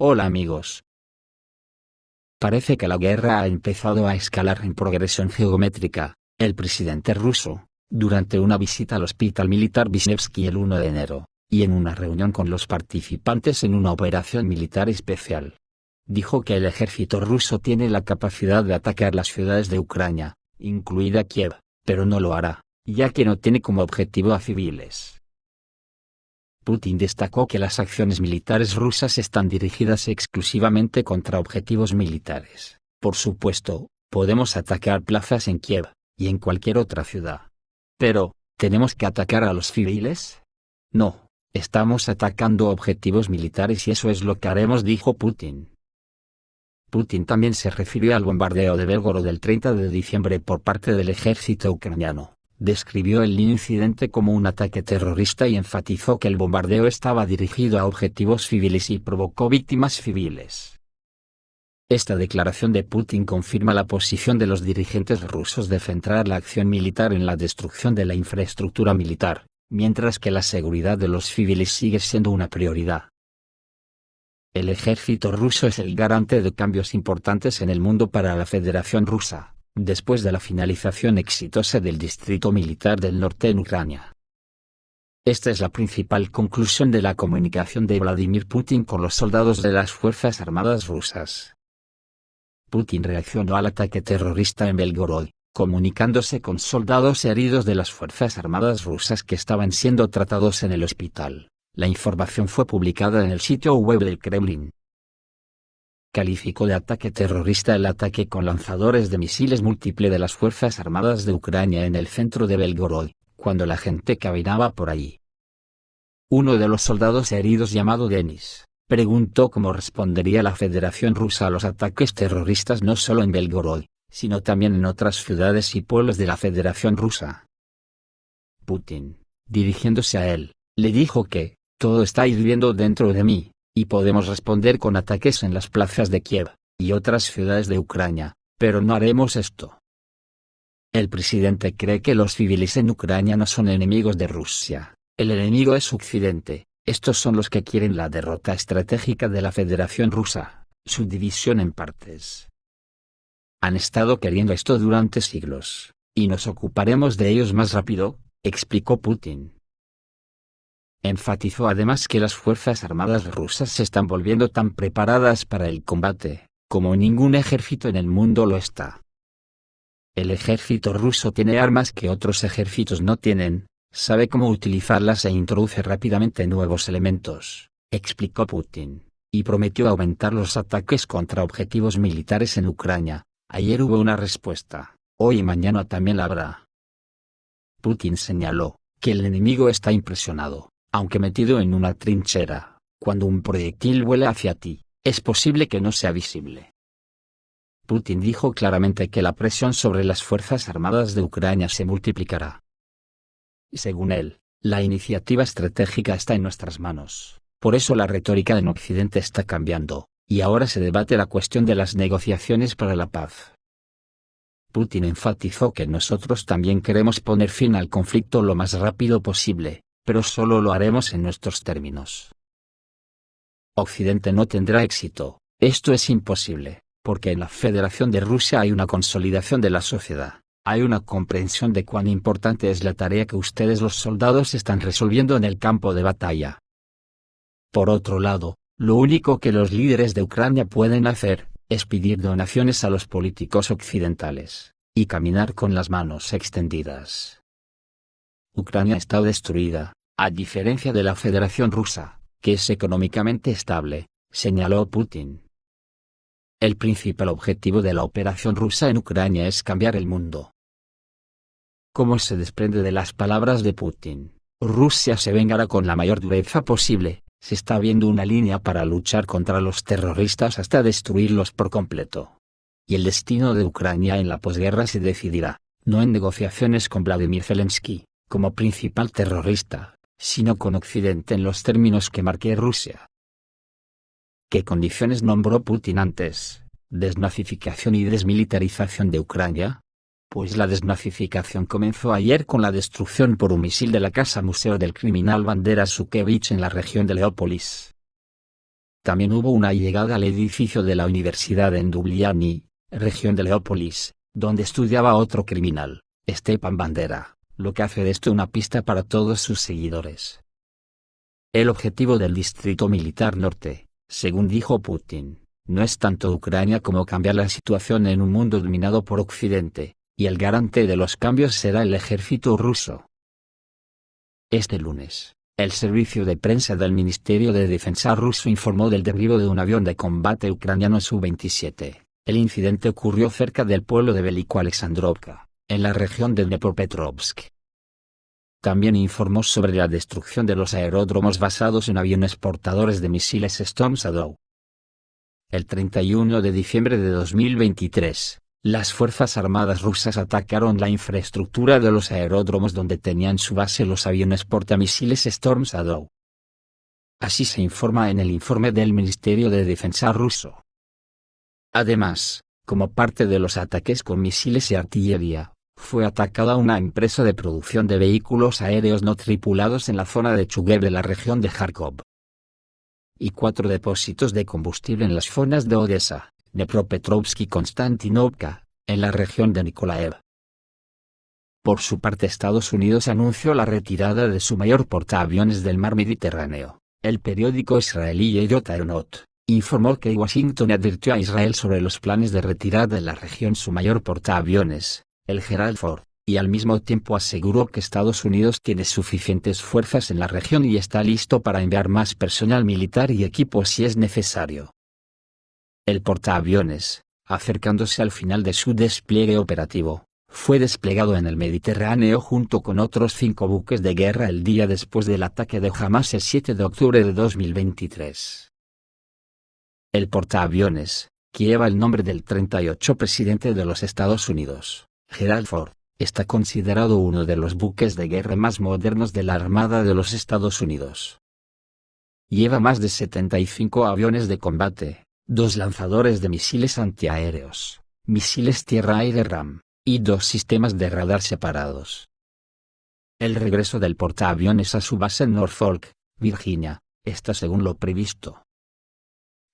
Hola amigos. Parece que la guerra ha empezado a escalar en progresión geométrica. El presidente ruso, durante una visita al hospital militar Vishnevsky el 1 de enero, y en una reunión con los participantes en una operación militar especial, dijo que el ejército ruso tiene la capacidad de atacar las ciudades de Ucrania, incluida Kiev, pero no lo hará, ya que no tiene como objetivo a civiles. Putin destacó que las acciones militares rusas están dirigidas exclusivamente contra objetivos militares. Por supuesto, podemos atacar plazas en Kiev, y en cualquier otra ciudad. Pero, ¿tenemos que atacar a los civiles? No, estamos atacando objetivos militares y eso es lo que haremos, dijo Putin. Putin también se refirió al bombardeo de Belgorod del 30 de diciembre por parte del ejército ucraniano. Describió el incidente como un ataque terrorista y enfatizó que el bombardeo estaba dirigido a objetivos civiles y provocó víctimas civiles. Esta declaración de Putin confirma la posición de los dirigentes rusos de centrar la acción militar en la destrucción de la infraestructura militar, mientras que la seguridad de los civiles sigue siendo una prioridad. El ejército ruso es el garante de cambios importantes en el mundo para la Federación Rusa, después de la finalización exitosa del distrito militar del norte en Ucrania. Esta es la principal conclusión de la comunicación de Vladimir Putin con los soldados de las Fuerzas Armadas rusas. Putin reaccionó al ataque terrorista en Belgorod, comunicándose con soldados heridos de las Fuerzas Armadas rusas que estaban siendo tratados en el hospital. La información fue publicada en el sitio web del Kremlin. Calificó de ataque terrorista el ataque con lanzadores de misiles múltiple de las Fuerzas Armadas de Ucrania en el centro de Belgorod, cuando la gente caminaba por allí. Uno de los soldados heridos, llamado Denis, preguntó cómo respondería la Federación Rusa a los ataques terroristas no solo en Belgorod, sino también en otras ciudades y pueblos de la Federación Rusa. Putin, dirigiéndose a él, le dijo que, todo está hirviendo dentro de mí, y podemos responder con ataques en las plazas de Kiev, y otras ciudades de Ucrania, pero no haremos esto. El presidente cree que los civiles en Ucrania no son enemigos de Rusia, el enemigo es Occidente, estos son los que quieren la derrota estratégica de la Federación Rusa, su división en partes. Han estado queriendo esto durante siglos, y nos ocuparemos de ellos más rápido, explicó Putin. Enfatizó además que las Fuerzas Armadas rusas se están volviendo tan preparadas para el combate, como ningún ejército en el mundo lo está. El ejército ruso tiene armas que otros ejércitos no tienen, sabe cómo utilizarlas e introduce rápidamente nuevos elementos, explicó Putin, y prometió aumentar los ataques contra objetivos militares en Ucrania. Ayer hubo una respuesta, hoy y mañana también la habrá. Putin señaló que el enemigo está impresionado. Aunque metido en una trinchera, cuando un proyectil vuela hacia ti, es posible que no sea visible. Putin dijo claramente que la presión sobre las Fuerzas Armadas de Ucrania se multiplicará. Según él, la iniciativa estratégica está en nuestras manos, por eso la retórica en Occidente está cambiando, y ahora se debate la cuestión de las negociaciones para la paz. Putin enfatizó que nosotros también queremos poner fin al conflicto lo más rápido posible, pero solo lo haremos en nuestros términos. Occidente no tendrá éxito, esto es imposible, porque en la Federación de Rusia hay una consolidación de la sociedad, hay una comprensión de cuán importante es la tarea que ustedes los soldados están resolviendo en el campo de batalla. Por otro lado, lo único que los líderes de Ucrania pueden hacer, es pedir donaciones a los políticos occidentales, y caminar con las manos extendidas. Ucrania está destruida, a diferencia de la Federación Rusa, que es económicamente estable, señaló Putin. El principal objetivo de la operación rusa en Ucrania es cambiar el mundo. Como se desprende de las palabras de Putin, Rusia se vengará con la mayor dureza posible, se está viendo una línea para luchar contra los terroristas hasta destruirlos por completo. Y el destino de Ucrania en la posguerra se decidirá, no en negociaciones con Vladimir Zelensky, como principal terrorista, sino con Occidente en los términos que marque Rusia. ¿Qué condiciones nombró Putin antes? ¿Desnazificación y desmilitarización de Ucrania? Pues la desnazificación comenzó ayer con la destrucción por un misil de la casa museo del criminal Bandera Šukevich en la región de Leópolis. También hubo una llegada al edificio de la universidad en Ljubljana, región de Leópolis, donde estudiaba otro criminal, Stepan Bandera, lo que hace de esto una pista para todos sus seguidores. El objetivo del Distrito Militar Norte, según dijo Putin, no es tanto Ucrania como cambiar la situación en un mundo dominado por Occidente, y el garante de los cambios será el ejército ruso. Este lunes, el servicio de prensa del Ministerio de Defensa ruso informó del derribo de un avión de combate ucraniano Su-27. El incidente ocurrió cerca del pueblo de Veliko-Alexandrovka, en la región de Dnepropetrovsk. También informó sobre la destrucción de los aeródromos basados en aviones portadores de misiles Storm Shadow. El 31 de diciembre de 2023, las Fuerzas Armadas rusas atacaron la infraestructura de los aeródromos donde tenían su base los aviones portamisiles Storm Shadow. Así se informa en el informe del Ministerio de Defensa ruso. Además, como parte de los ataques con misiles y artillería, fue atacada una empresa de producción de vehículos aéreos no tripulados en la zona de Chuguev de la región de Kharkov. Y 4 depósitos de combustible en las zonas de Odessa, Dnepropetrovsk y Konstantinovka, en la región de Nikolaev. Por su parte, Estados Unidos anunció la retirada de su mayor portaaviones del mar Mediterráneo. El periódico israelí Yediot Ahronot informó que Washington advirtió a Israel sobre los planes de retirar de la región su mayor portaaviones, el Gerald Ford, y al mismo tiempo aseguró que Estados Unidos tiene suficientes fuerzas en la región y está listo para enviar más personal militar y equipo si es necesario. El portaaviones, acercándose al final de su despliegue operativo, fue desplegado en el Mediterráneo junto con otros 5 buques de guerra el día después del ataque de Hamas el 7 de octubre de 2023. El portaaviones, que lleva el nombre del 38 presidente de los Estados Unidos, Gerald Ford, está considerado uno de los buques de guerra más modernos de la Armada de los Estados Unidos. Lleva más de 75 aviones de combate, 2 lanzadores de misiles antiaéreos, misiles tierra-aire RAM, y 2 sistemas de radar separados. El regreso del portaaviones a su base en Norfolk, Virginia, está según lo previsto.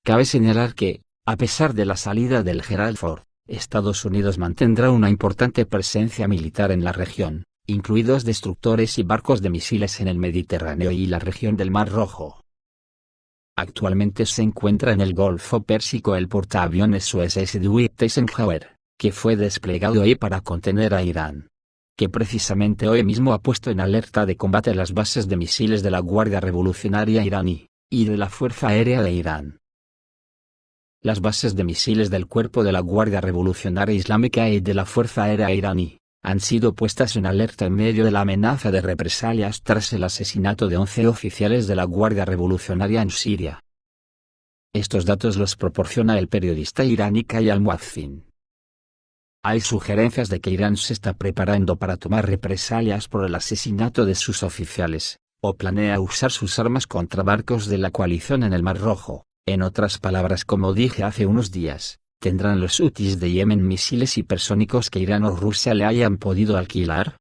Cabe señalar que, a pesar de la salida del Gerald Ford, Estados Unidos mantendrá una importante presencia militar en la región, incluidos destructores y barcos de misiles en el Mediterráneo y la región del Mar Rojo. Actualmente se encuentra en el Golfo Pérsico el portaaviones USS Dwight Eisenhower, que fue desplegado hoy para contener a Irán, que precisamente hoy mismo ha puesto en alerta de combate las bases de misiles de la Guardia Revolucionaria iraní, y de la Fuerza Aérea de Irán. Las bases de misiles del Cuerpo de la Guardia Revolucionaria Islámica y de la Fuerza Aérea iraní han sido puestas en alerta en medio de la amenaza de represalias tras el asesinato de 11 oficiales de la Guardia Revolucionaria en Siria. Estos datos los proporciona el periodista iraní Kaya al-Muazzin. Hay sugerencias de que Irán se está preparando para tomar represalias por el asesinato de sus oficiales, o planea usar sus armas contra barcos de la coalición en el Mar Rojo. En otras palabras, como dije hace unos días, ¿tendrán los hutis de Yemen misiles hipersónicos que Irán o Rusia le hayan podido alquilar?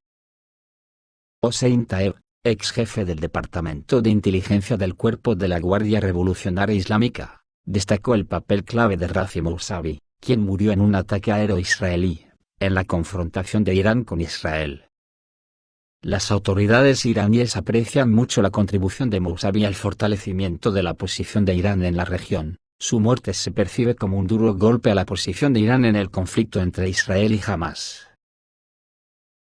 Hossein Taeb, ex jefe del Departamento de Inteligencia del Cuerpo de la Guardia Revolucionaria Islámica, destacó el papel clave de Razi Mousavi, quien murió en un ataque aéreo israelí, en la confrontación de Irán con Israel. Las autoridades iraníes aprecian mucho la contribución de Mousavi al fortalecimiento de la posición de Irán en la región. Su muerte se percibe como un duro golpe a la posición de Irán en el conflicto entre Israel y Hamas.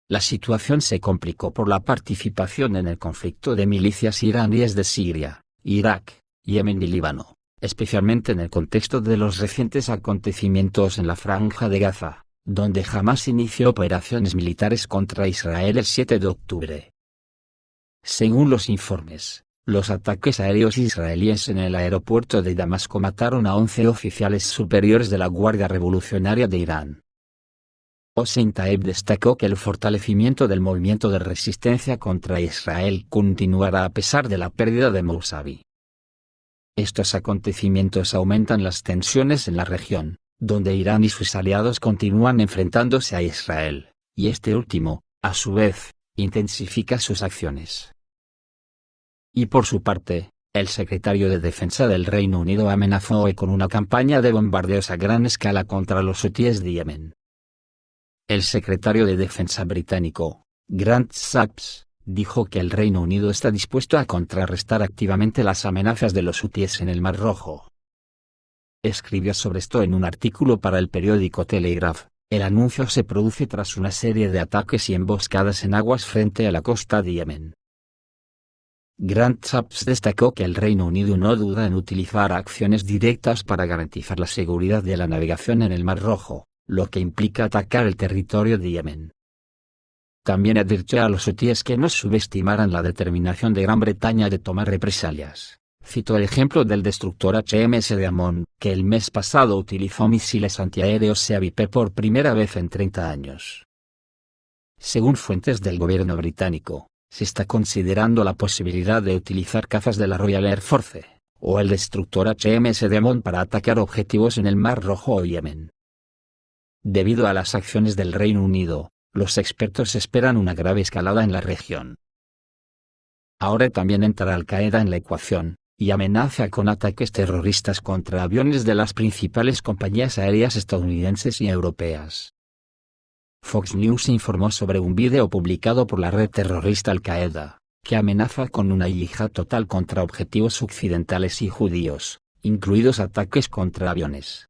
La situación se complicó por la participación en el conflicto de milicias iraníes de Siria, Irak, Yemen y Líbano, especialmente en el contexto de los recientes acontecimientos en la Franja de Gaza, donde Hamas inició operaciones militares contra Israel el 7 de octubre. Según los informes, los ataques aéreos israelíes en el aeropuerto de Damasco mataron a 11 oficiales superiores de la Guardia Revolucionaria de Irán. Hossein Taeb destacó que el fortalecimiento del movimiento de resistencia contra Israel continuará a pesar de la pérdida de Mousavi. Estos acontecimientos aumentan las tensiones en la región, donde Irán y sus aliados continúan enfrentándose a Israel, y este último, a su vez, intensifica sus acciones. Y por su parte, El secretario de Defensa del Reino Unido amenazó hoy con una campaña de bombardeos a gran escala contra los hutíes de Yemen. El secretario de Defensa británico, Grant Shapps, dijo que el Reino Unido está dispuesto a contrarrestar activamente las amenazas de los hutíes en el Mar Rojo. Escribió sobre esto en un artículo para el periódico Telegraph. El anuncio se produce tras una serie de ataques y emboscadas en aguas frente a la costa de Yemen. Grant Shapps destacó que el Reino Unido no duda en utilizar acciones directas para garantizar la seguridad de la navegación en el Mar Rojo, lo que implica atacar el territorio de Yemen. También advirtió a los hutíes que no subestimaran la determinación de Gran Bretaña de tomar represalias. Citó el ejemplo del destructor HMS Diamond, que el mes pasado utilizó misiles antiaéreos Sea-Viper por primera vez en 30 años. Según fuentes del gobierno británico, se está considerando la posibilidad de utilizar cazas de la Royal Air Force, o el destructor HMS Diamond para atacar objetivos en el Mar Rojo o Yemen. Debido a las acciones del Reino Unido, los expertos esperan una grave escalada en la región. Ahora también entra Al-Qaeda en la ecuación, y amenaza con ataques terroristas contra aviones de las principales compañías aéreas estadounidenses y europeas. Fox News informó sobre un vídeo publicado por la red terrorista Al-Qaeda, que amenaza con una yihad total contra objetivos occidentales y judíos, incluidos ataques contra aviones.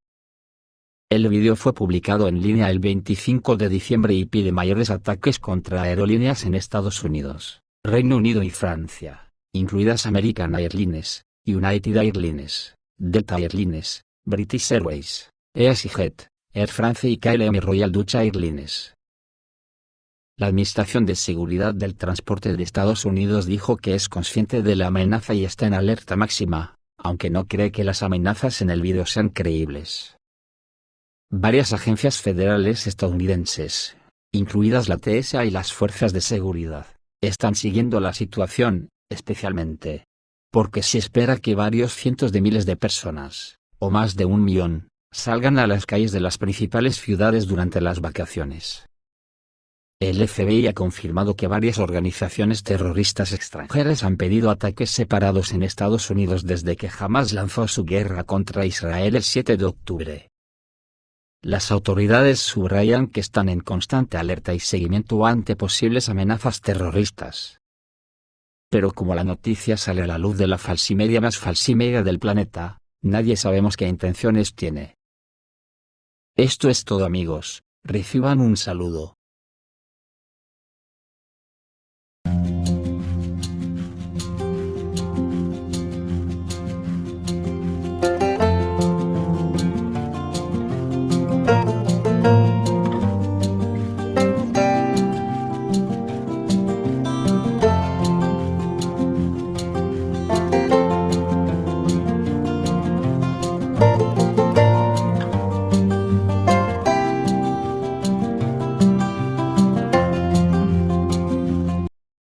El vídeo fue publicado en línea el 25 de diciembre y pide mayores ataques contra aerolíneas en Estados Unidos, Reino Unido y Francia, incluidas American Airlines, United Airlines, Delta Airlines, British Airways, EasyJet, Air France y KLM Royal Dutch Airlines. La Administración de Seguridad del Transporte de Estados Unidos dijo que es consciente de la amenaza y está en alerta máxima, aunque no cree que las amenazas en el vídeo sean creíbles. Varias agencias federales estadounidenses, incluidas la TSA y las fuerzas de seguridad, están siguiendo la situación, especialmente porque se espera que varios cientos de miles de personas, o más de 1 millón, salgan a las calles de las principales ciudades durante las vacaciones. El FBI ha confirmado que varias organizaciones terroristas extranjeras han pedido ataques separados en Estados Unidos desde que Hamás lanzó su guerra contra Israel el 7 de octubre. Las autoridades subrayan que están en constante alerta y seguimiento ante posibles amenazas terroristas. Pero como la noticia sale a la luz de la falsimedia más falsimedia del planeta, nadie sabemos qué intenciones tiene. Esto es todo, amigos, reciban un saludo.